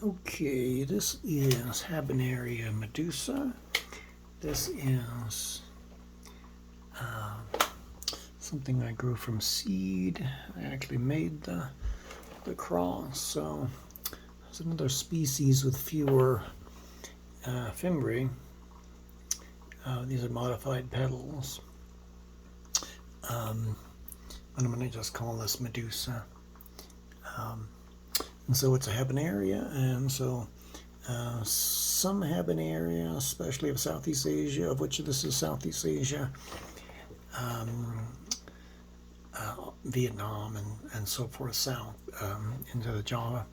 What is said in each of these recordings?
Okay, this is Habenara medusa. This is something I grew from seed. I actually made the cross, so it's another species with fewer fimbriae. These are modified petals. And I'm going to just call this medusa. And so it's a Habenara, and so some Habenara, especially of Southeast Asia, of which this is Southeast Asia, Vietnam, and so forth south into the Java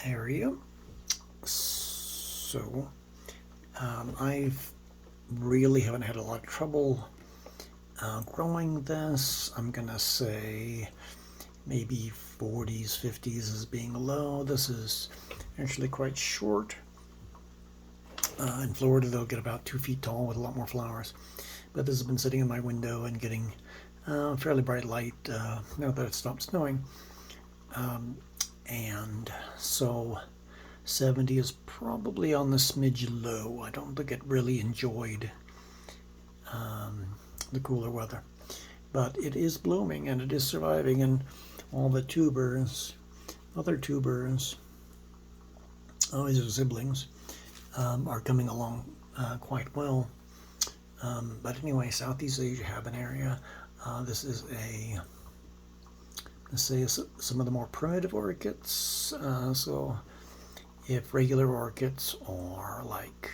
area. So I've really haven't had a lot of trouble growing this. I'm gonna say maybe 40s, 50s as being low. This is actually quite short. In Florida, they'll get about 2 feet tall with a lot more flowers. But this has been sitting in my window and getting fairly bright light now that it stopped snowing. And so 70 is probably on the smidge low. I don't think it really enjoyed the cooler weather. But it is blooming and it is surviving, and all the tubers, other tubers, these are siblings, are coming along quite well. But anyway, Southeast Asia Habenara. This is let's say, some of the more primitive orchids. So if regular orchids are like,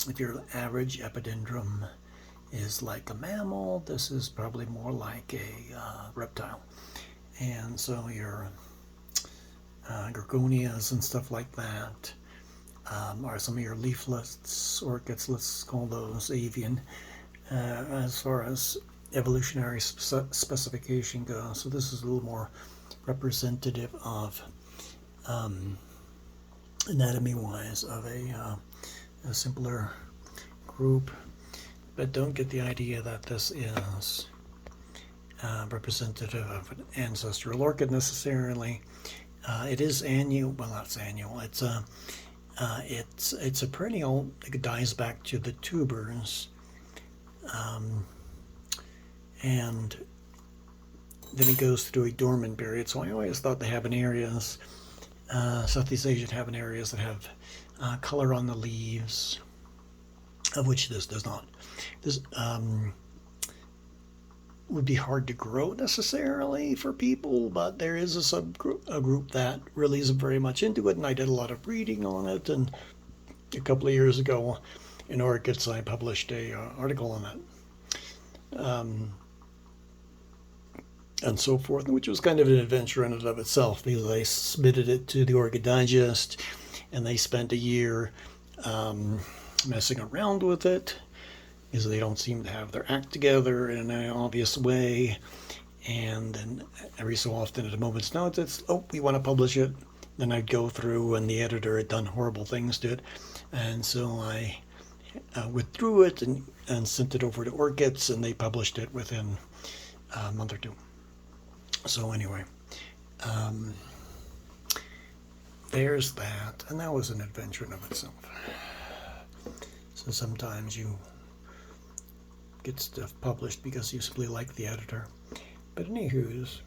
if your average epidendrum is like a mammal, this is probably more like a reptile. And so your gorgonias and stuff like that are some of your leaflets orchids. Let's call those avian as far as evolutionary specification goes. So this is a little more representative of anatomy-wise of a simpler group. But don't get the idea that this is representative of an ancestral orchid necessarily. It is annual. Well, that's annual. It's a perennial. It dies back to the tubers, and then it goes through a dormant period. So I always thought the Habenarias, Southeast Asian Habenarias, that have color on the leaves, of which this does not. This would be hard to grow necessarily for people, but there is a group that really isn't very much into it, and I did a lot of reading on it. And a couple of years ago in Orchids, I published a article on it, and so forth, which was kind of an adventure in and of itself, because I submitted it to the Orchid Digest, and they spent a year messing around with it, because they don't seem to have their act together in an obvious way. And then every so often, at a moment's notice, oh, we want to publish it. Then I'd go through, and the editor had done horrible things to it, and so I withdrew it and sent it over to Orchids, and they published it within a month or two. So anyway, there's that, and that was an adventure in of itself. So sometimes you get stuff published because you simply like the editor. But anywho's,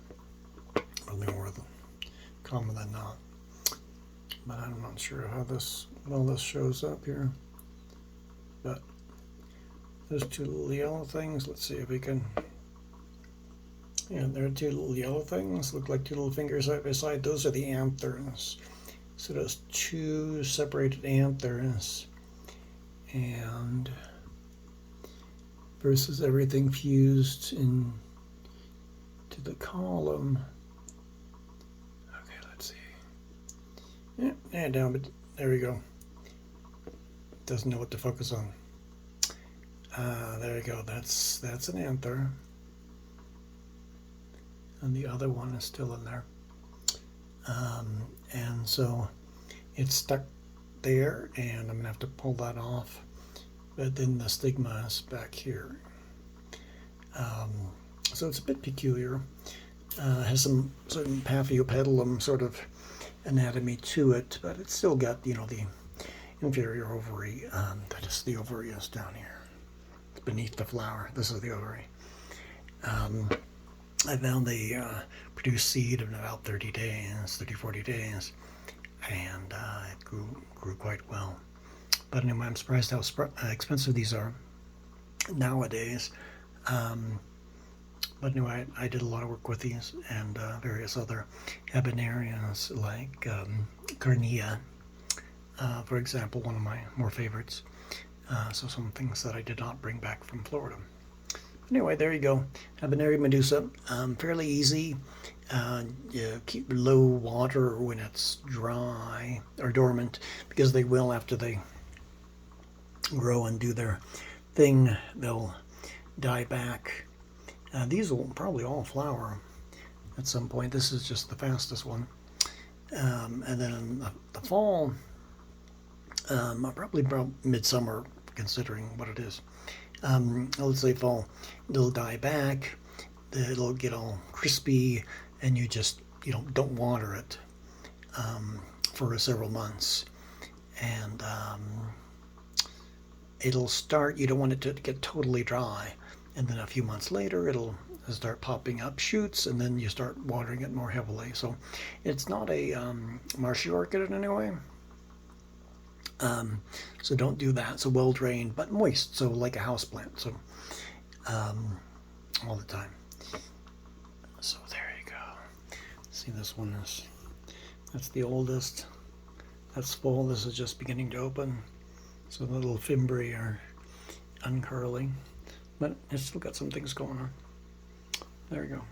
probably more common than not. But I'm not sure how all this shows up here. But there's two little yellow things. Let's see if we can. Yeah, there are two little yellow things. Look like two little fingers side by side. Those are the anthers. So there's two separated anthers, and versus everything fused in to the column. Okay, let's see. Yeah, down, but there we go. Doesn't know what to focus on. There we go. That's an anther, and the other one is still in there. And so it's stuck there, and I'm gonna have to pull that off. But then the stigma is back here. So it's a bit peculiar, Has some certain paphiopedilum sort of anatomy to it, but it's still got, the inferior ovary. That is, the ovary is down here. It's beneath the flower. This is the ovary. I found they produce seed in about 30 days, 30, 40 days, and it grew quite well. But anyway, I'm surprised how expensive these are nowadays. But anyway, I did a lot of work with these and various other Habenarias like Carnea, for example, one of my more favorites. So some things that I did not bring back from Florida. Anyway, there you go. Habanera medusa, fairly easy. You keep low water when it's dry or dormant, because they will, after they grow and do their thing, they'll die back. These will probably all flower at some point. This is just the fastest one. And then in the fall, probably midsummer, considering what it is. Let's say fall, it'll die back, it'll get all crispy, and you just, don't water it for several months. And it'll start, you don't want it to get totally dry. And then a few months later, it'll start popping up shoots, and then you start watering it more heavily. So it's not a marshy orchid in any way. So don't do that. So well drained, but moist. So like a house plant. So all the time. So there you go. See, this one that's the oldest. That's full. This is just beginning to open. So the little fimbriae are uncurling, but it's still got some things going on. There you go.